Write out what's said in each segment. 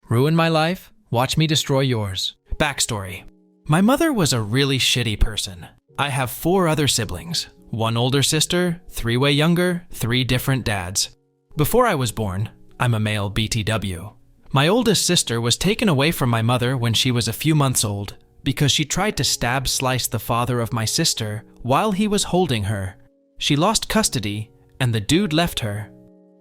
Ruin my life? Watch me destroy yours. Backstory. My mother was a really shitty person. I have 4 other siblings. 1 older sister, 3 way younger, 3 different dads. Before I was born, I'm a male BTW. My oldest sister was taken away from my mother when she was a few months old because she tried to slice the father of my sister while he was holding her. She lost custody and the dude left her.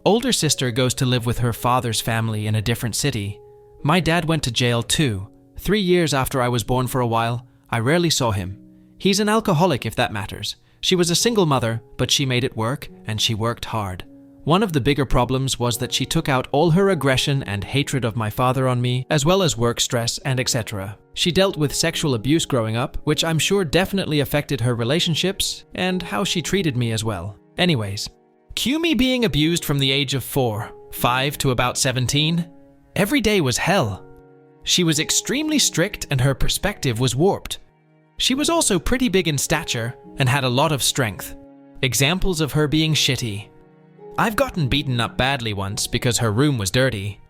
Older sister goes to live with her father's family in a different city. My dad went to jail too. 3 years after I was born for a while, I rarely saw him. He's an alcoholic if that matters. She was a single mother, but she made it work and she worked hard. One of the bigger problems was that she took out all her aggression and hatred of my father on me, as well as work stress and etc. She dealt with sexual abuse growing up, which I'm sure definitely affected her relationships and how she treated me as well. Anyways, cue me being abused from the age of 4, 5 to about 17. Every day was hell. She was extremely strict and her perspective was warped. She was also pretty big in stature and had a lot of strength. Examples of her being shitty. I've gotten beaten up badly once because her room was dirty.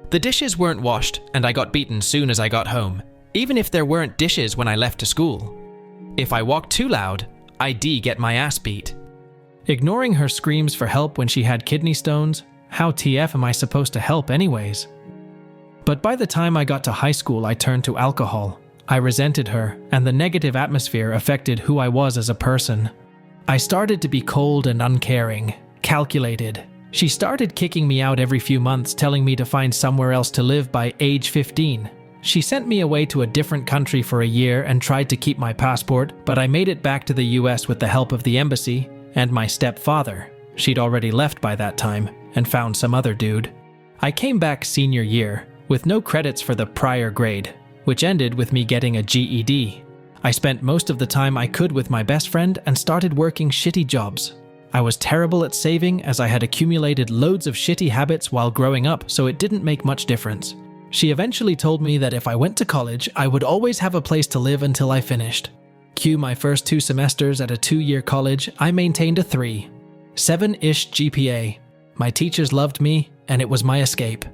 The dishes weren't washed and I got beaten soon as I got home, even if there weren't dishes when I left to school. If I walked too loud, I'd get my ass beat. Ignoring her screams for help when she had kidney stones, how TF am I supposed to help anyways? But by the time I got to high school, I turned to alcohol. I resented her, and the negative atmosphere affected who I was as a person. I started to be cold and uncaring, calculated. She started kicking me out every few months, telling me to find somewhere else to live by age 15. She sent me away to a different country for a year and tried to keep my passport, but I made it back to the US with the help of the embassy and my stepfather. She'd already left by that time and found some other dude. I came back senior year with no credits for the prior grade, which ended with me getting a GED. I spent most of the time I could with my best friend and started working shitty jobs. I was terrible at saving as I had accumulated loads of shitty habits while growing up, so it didn't make much difference. She eventually told me that if I went to college, I would always have a place to live until I finished. Cue my first 2 semesters at a 2-year college, I maintained a 3. 7-ish GPA. My teachers loved me, and it was my escape.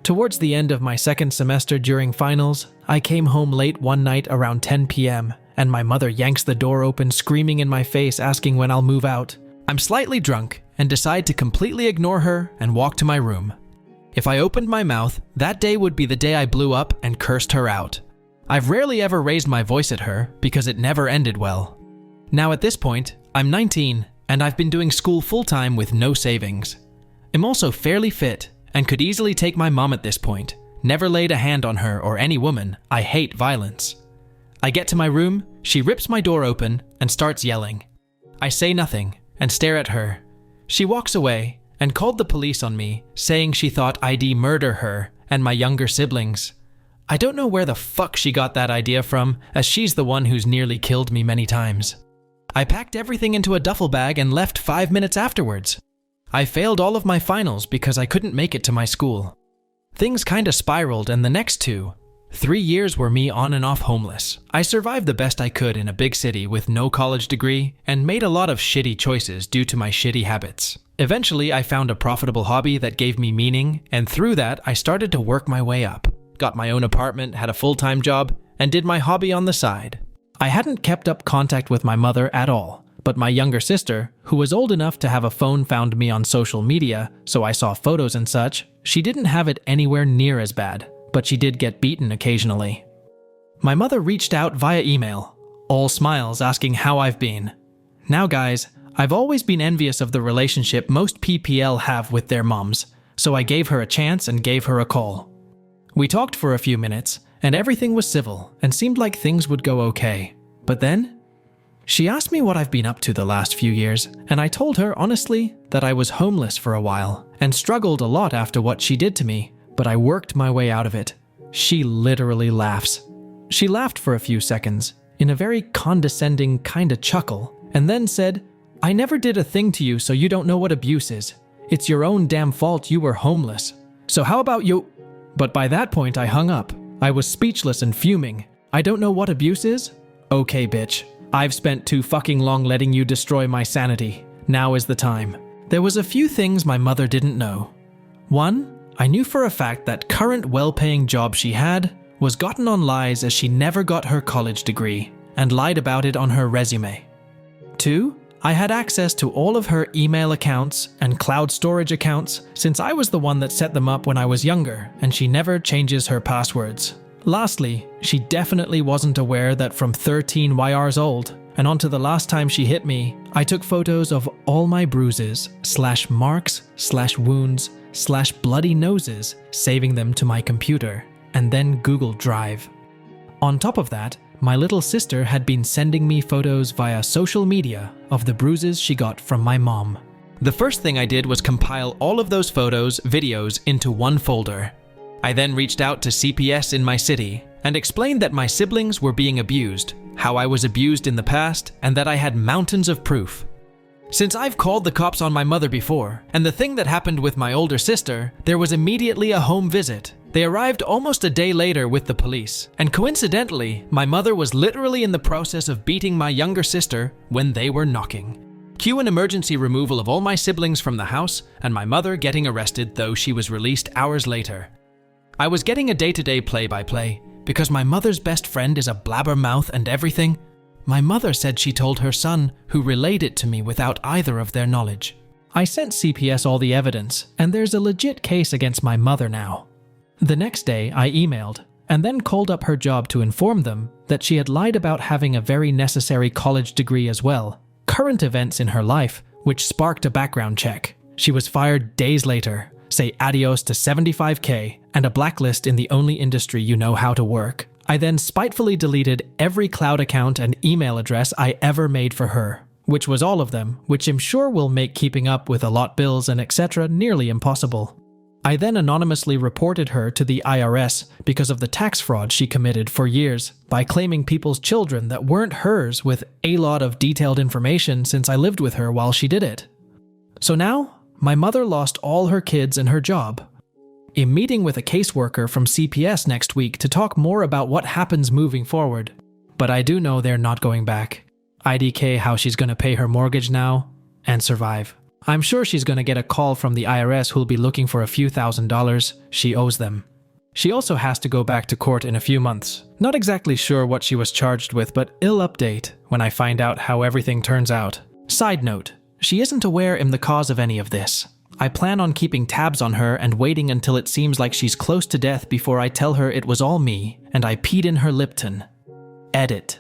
Towards the end of my 2nd semester during finals, I came home late one night around 10 p.m., and my mother yanks the door open, screaming in my face asking when I'll move out. I'm slightly drunk and decide to completely ignore her and walk to my room. If I opened my mouth, that day would be the day I blew up and cursed her out. I've rarely ever raised my voice at her because it never ended well. Now at this point, I'm 19 and I've been doing school full-time with no savings. I'm also fairly fit and could easily take my mom at this point. Never laid a hand on her or any woman. I hate violence. I get to my room, she rips my door open and starts yelling. I say nothing and stare at her. She walks away and called the police on me, saying she thought I'd murder her and my younger siblings. I don't know where the fuck she got that idea from, as she's the one who's nearly killed me many times. I packed everything into a duffel bag and left 5 minutes afterwards. I failed all of my finals because I couldn't make it to my school. Things kinda spiraled, and the next 3 years were me on and off homeless. I survived the best I could in a big city with no college degree and made a lot of shitty choices due to my shitty habits. Eventually, I found a profitable hobby that gave me meaning, and through that, I started to work my way up. Got my own apartment, had a full-time job, and did my hobby on the side. I hadn't kept up contact with my mother at all, but my younger sister, who was old enough to have a phone, found me on social media, so I saw photos and such. She didn't have it anywhere near as bad, but she did get beaten occasionally. My mother reached out via email, all smiles asking how I've been. Now guys, I've always been envious of the relationship most PPL have with their moms, so I gave her a chance and gave her a call. We talked for a few minutes, and everything was civil and seemed like things would go okay. But then, she asked me what I've been up to the last few years, and I told her honestly that I was homeless for a while and struggled a lot after what she did to me, but I worked my way out of it. She literally laughs. She laughed for a few seconds, in a very condescending kinda chuckle, and then said, "I never did a thing to you, so you don't know what abuse is. It's your own damn fault you were homeless. So how about you?" But by that point I hung up. I was speechless and fuming. I don't know what abuse is? Okay, bitch. I've spent too fucking long letting you destroy my sanity. Now is the time. There was a few things my mother didn't know. 1, I knew for a fact that current well-paying job she had was gotten on lies, as she never got her college degree and lied about it on her resume. 2. I had access to all of her email accounts and cloud storage accounts, since I was the one that set them up when I was younger, and she never changes her passwords. Lastly, she definitely wasn't aware that from 13 years old and onto the last time she hit me, I took photos of all my bruises, /marks, /wounds, /bloody noses, saving them to my computer, and then Google Drive. On top of that, my little sister had been sending me photos via social media of the bruises she got from my mom. The first thing I did was compile all of those photos, videos into one folder. I then reached out to CPS in my city and explained that my siblings were being abused, how I was abused in the past, and that I had mountains of proof. Since I've called the cops on my mother before, and the thing that happened with my older sister, there was immediately a home visit. They arrived almost a day later with the police, and coincidentally, my mother was literally in the process of beating my younger sister when they were knocking. Cue an emergency removal of all my siblings from the house, and my mother getting arrested, though she was released hours later. I was getting a day-to-day play-by-play, because my mother's best friend is a blabbermouth and everything. My mother said she told her son, who relayed it to me without either of their knowledge. I sent CPS all the evidence, and there's a legit case against my mother now. The next day, I emailed, and then called up her job to inform them that she had lied about having a very necessary college degree as well, current events in her life, which sparked a background check. She was fired days later, say adios to $75,000 and a blacklist in the only industry you know how to work. I then spitefully deleted every cloud account and email address I ever made for her, which was all of them, which I'm sure will make keeping up with a lot bills and etc. nearly impossible. I then anonymously reported her to the IRS because of the tax fraud she committed for years by claiming people's children that weren't hers with a lot of detailed information since I lived with her while she did it. So now, my mother lost all her kids and her job. I'm meeting with a caseworker from CPS next week to talk more about what happens moving forward. But I do know they're not going back. IDK how she's going to pay her mortgage now and survive. I'm sure she's going to get a call from the IRS who'll be looking for a few $1,000s she owes them. She also has to go back to court in a few months. Not exactly sure what she was charged with, but I'll update when I find out how everything turns out. Side note, she isn't aware I'm the cause of any of this. I plan on keeping tabs on her and waiting until it seems like she's close to death before I tell her it was all me and I peed in her Lipton. Edit.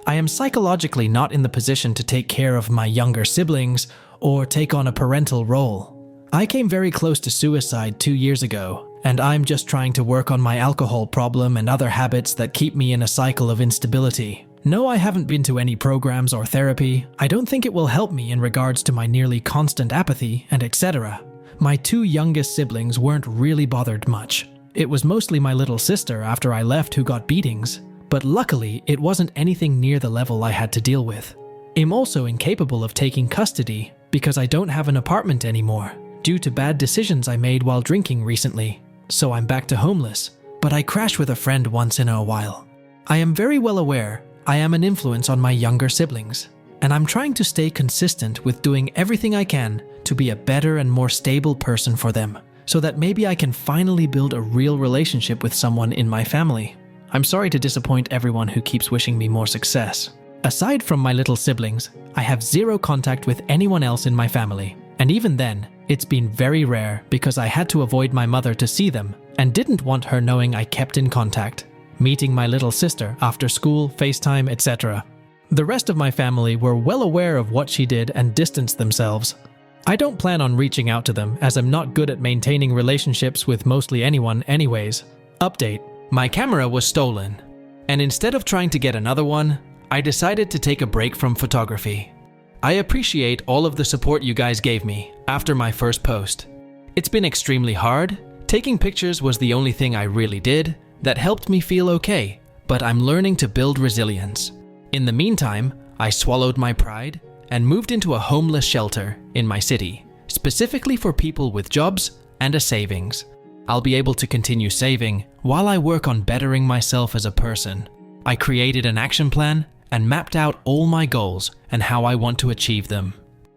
I am psychologically not in the position to take care of my younger siblings or take on a parental role. I came very close to suicide 2 years ago, and I'm just trying to work on my alcohol problem and other habits that keep me in a cycle of instability. No, I haven't been to any programs or therapy. I don't think it will help me in regards to my nearly constant apathy and etc. My 2 youngest siblings weren't really bothered much. It was mostly my little sister after I left who got beatings, but luckily it wasn't anything near the level I had to deal with. I'm also incapable of taking custody because I don't have an apartment anymore due to bad decisions I made while drinking recently, so I'm back to homeless, but I crash with a friend once in a while. I am very well aware I am an influence on my younger siblings, and I'm trying to stay consistent with doing everything I can to be a better and more stable person for them, so that maybe I can finally build a real relationship with someone in my family. I'm sorry to disappoint everyone who keeps wishing me more success. Aside from my little siblings, I have zero contact with anyone else in my family, and even then, it's been very rare because I had to avoid my mother to see them and didn't want her knowing I kept in contact, meeting my little sister after school, FaceTime, etc. The rest of my family were well aware of what she did and distanced themselves. I don't plan on reaching out to them as I'm not good at maintaining relationships with mostly anyone anyways. Update: my camera was stolen, and instead of trying to get another one, I decided to take a break from photography. I appreciate all of the support you guys gave me after my first post. It's been extremely hard. Taking pictures was the only thing I really did that helped me feel okay, but I'm learning to build resilience. In the meantime, I swallowed my pride and moved into a homeless shelter in my city, specifically for people with jobs and a savings. I'll be able to continue saving while I work on bettering myself as a person. I created an action plan and mapped out all my goals and how I want to achieve them.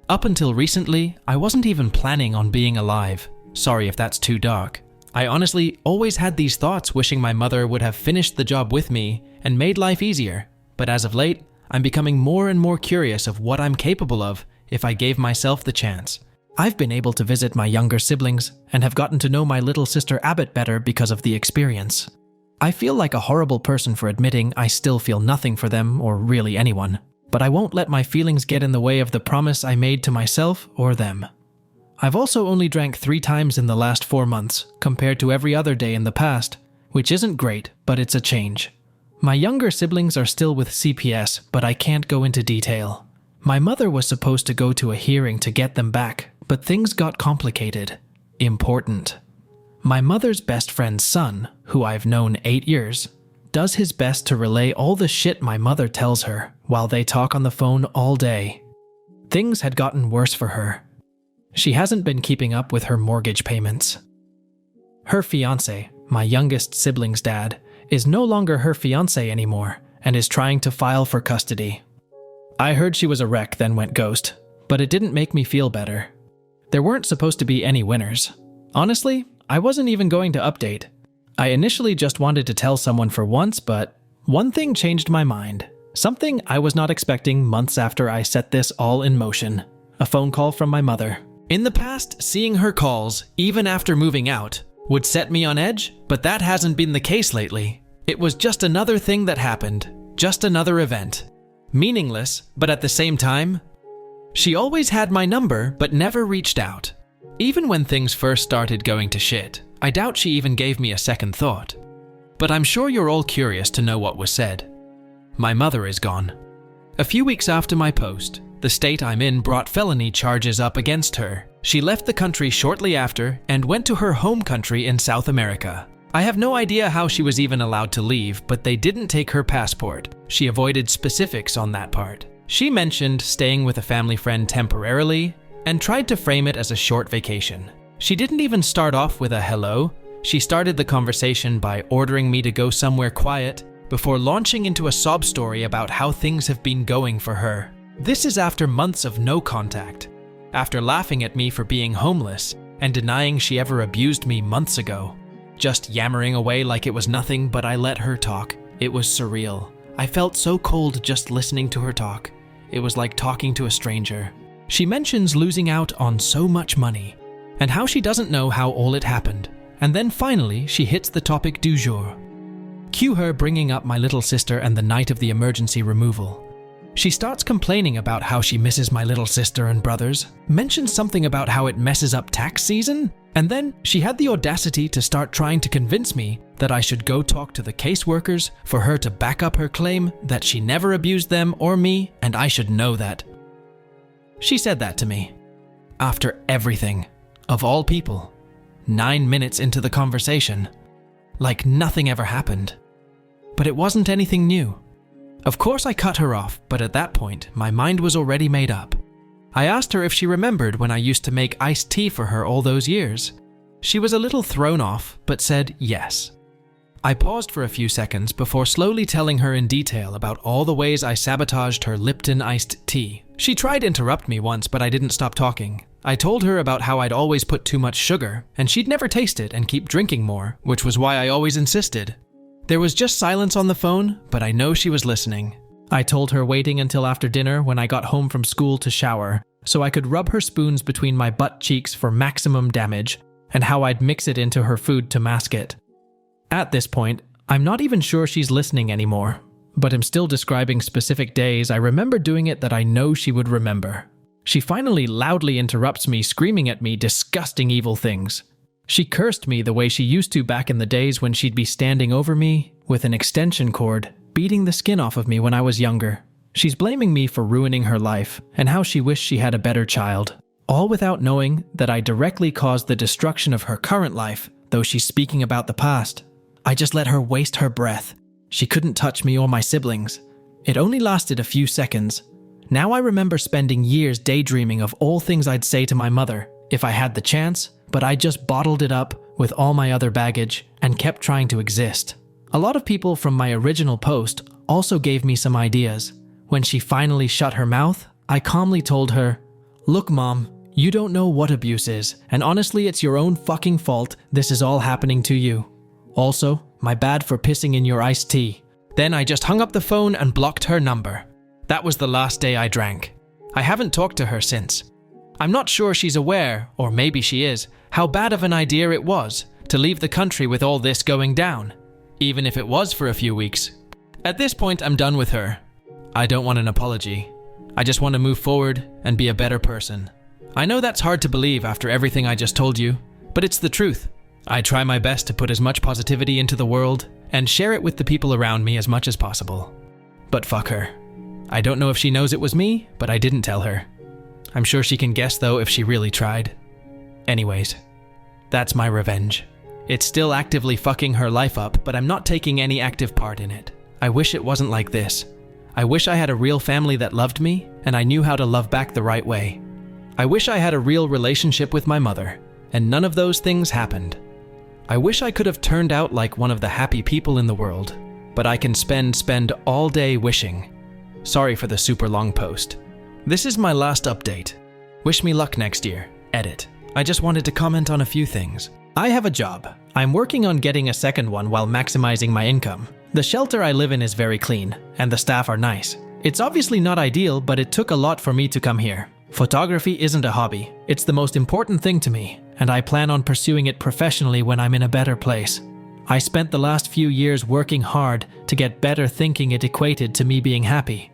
Up until recently, I wasn't even planning on being alive. Sorry if that's too dark. I honestly always had these thoughts wishing my mother would have finished the job with me and made life easier, but as of late, I'm becoming more and more curious of what I'm capable of if I gave myself the chance. I've been able to visit my younger siblings and have gotten to know my little sister Abbott better because of the experience. I feel like a horrible person for admitting I still feel nothing for them or really anyone, but I won't let my feelings get in the way of the promise I made to myself or them. I've also only drank 3 times in the last 4 months, compared to every other day in the past, which isn't great, but it's a change. My younger siblings are still with CPS, but I can't go into detail. My mother was supposed to go to a hearing to get them back, but things got complicated. Important. My mother's best friend's son, who I've known 8 years, does his best to relay all the shit my mother tells her while they talk on the phone all day. Things had gotten worse for her. She hasn't been keeping up with her mortgage payments. Her fiancé, my youngest sibling's dad, is no longer her fiancé anymore and is trying to file for custody. I heard she was a wreck then went ghost, but it didn't make me feel better. There weren't supposed to be any winners. Honestly, I wasn't even going to update. I initially just wanted to tell someone for once, but one thing changed my mind. Something I was not expecting months after I set this all in motion. A phone call from my mother. In the past, seeing her calls, even after moving out, would set me on edge, but that hasn't been the case lately. It was just another thing that happened, just another event. Meaningless, but at the same time, she always had my number, but never reached out. Even when things first started going to shit, I doubt she even gave me a second thought. But I'm sure you're all curious to know what was said. My mother is gone. A few weeks after my post, the state I'm in brought felony charges up against her. She left the country shortly after and went to her home country in South America. I have no idea how she was even allowed to leave, but they didn't take her passport. She avoided specifics on that part. She mentioned staying with a family friend temporarily and tried to frame it as a short vacation. She didn't even start off with a hello. She started the conversation by ordering me to go somewhere quiet before launching into a sob story about how things have been going for her. This is after months of no contact, after laughing at me for being homeless and denying she ever abused me months ago. Just yammering away like it was nothing, but I let her talk. It was surreal. I felt so cold just listening to her talk. It was like talking to a stranger. She mentions losing out on so much money and how she doesn't know how all it happened. And then finally, she hits the topic du jour. Cue her bringing up my little sister and the night of the emergency removal. She starts complaining about how she misses my little sister and brothers, mentions something about how it messes up tax season, and then she had the audacity to start trying to convince me that I should go talk to the caseworkers for her to back up her claim that she never abused them or me, and I should know that. She said that to me. After everything, of all people, 9 minutes into the conversation, like nothing ever happened. But it wasn't anything new. Of course I cut her off, but at that point, my mind was already made up. I asked her if she remembered when I used to make iced tea for her all those years. She was a little thrown off, but said yes. I paused for a few seconds before slowly telling her in detail about all the ways I sabotaged her Lipton iced tea. She tried to interrupt me once, but I didn't stop talking. I told her about how I'd always put too much sugar, and she'd never taste it and keep drinking more, which was why I always insisted. There was just silence on the phone, but I know she was listening. I told her waiting until after dinner when I got home from school to shower, so I could rub her spoons between my butt cheeks for maximum damage, and how I'd mix it into her food to mask it. At this point, I'm not even sure she's listening anymore, but am still describing specific days I remember doing it that I know she would remember. She finally loudly interrupts me, screaming at me disgusting evil things. She cursed me the way she used to back in the days when she'd be standing over me with an extension cord, beating the skin off of me when I was younger. She's blaming me for ruining her life and how she wished she had a better child, all without knowing that I directly caused the destruction of her current life, though she's speaking about the past. I just let her waste her breath. She couldn't touch me or my siblings. It only lasted a few seconds. Now I remember spending years daydreaming of all things I'd say to my mother if I had the chance, but I just bottled it up with all my other baggage and kept trying to exist. A lot of people from my original post also gave me some ideas. When she finally shut her mouth, I calmly told her, "Look, Mom, You don't know what abuse is, and honestly, it's your own fucking fault this is all happening to you. Also, my bad for pissing in your iced tea. Then I just hung up the phone and blocked her number. That was the last day I drank. I haven't talked to her since. I'm not sure she's aware, or maybe she is, how bad of an idea it was to leave the country with all this going down, even if it was for a few weeks. At this point, I'm done with her. I don't want an apology. I just want to move forward and be a better person. I know that's hard to believe after everything I just told you, but it's the truth. I try my best to put as much positivity into the world and share it with the people around me as much as possible. But fuck her. I don't know if she knows it was me, but I didn't tell her. I'm sure she can guess though if she really tried. Anyways, that's my revenge. It's still actively fucking her life up, but I'm not taking any active part in it. I wish it wasn't like this. I wish I had a real family that loved me, and I knew how to love back the right way. I wish I had a real relationship with my mother, and none of those things happened. I wish I could have turned out like one of the happy people in the world, but I can spend all day wishing. Sorry for the super long post. This is my last update. Wish me luck next year. Edit. I just wanted to comment on a few things. I have a job. I'm working on getting a second one while maximizing my income. The shelter I live in is very clean, and the staff are nice. It's obviously not ideal, but it took a lot for me to come here. Photography isn't a hobby. It's the most important thing to me, and I plan on pursuing it professionally when I'm in a better place. I spent the last few years working hard to get better, thinking it equated to me being happy.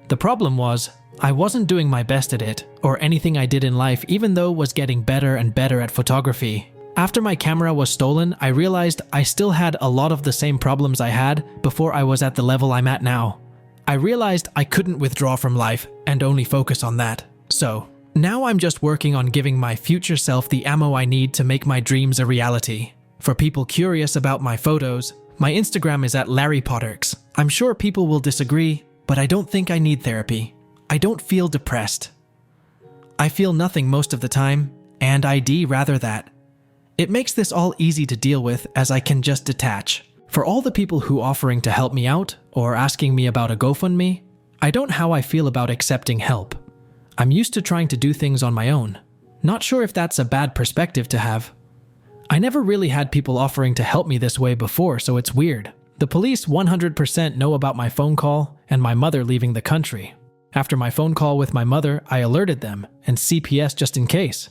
The problem was, I wasn't doing my best at it, or anything I did in life, even though was getting better and better at photography. After my camera was stolen, I realized I still had a lot of the same problems I had before I was at the level I'm at now. I realized I couldn't withdraw from life and only focus on that. So, now I'm just working on giving my future self the ammo I need to make my dreams a reality. For people curious about my photos, my Instagram is at LarryPotterx. I'm sure people will disagree, but I don't think I need therapy. I don't feel depressed. I feel nothing most of the time, and I'd rather that. It makes this all easy to deal with as I can just detach. For all the people who offering to help me out or asking me about a GoFundMe, I don't know how I feel about accepting help. I'm used to trying to do things on my own. Not sure if that's a bad perspective to have. I never really had people offering to help me this way before, so it's weird. The police 100% know about my phone call and my mother leaving the country. After my phone call with my mother, I alerted them and CPS just in case.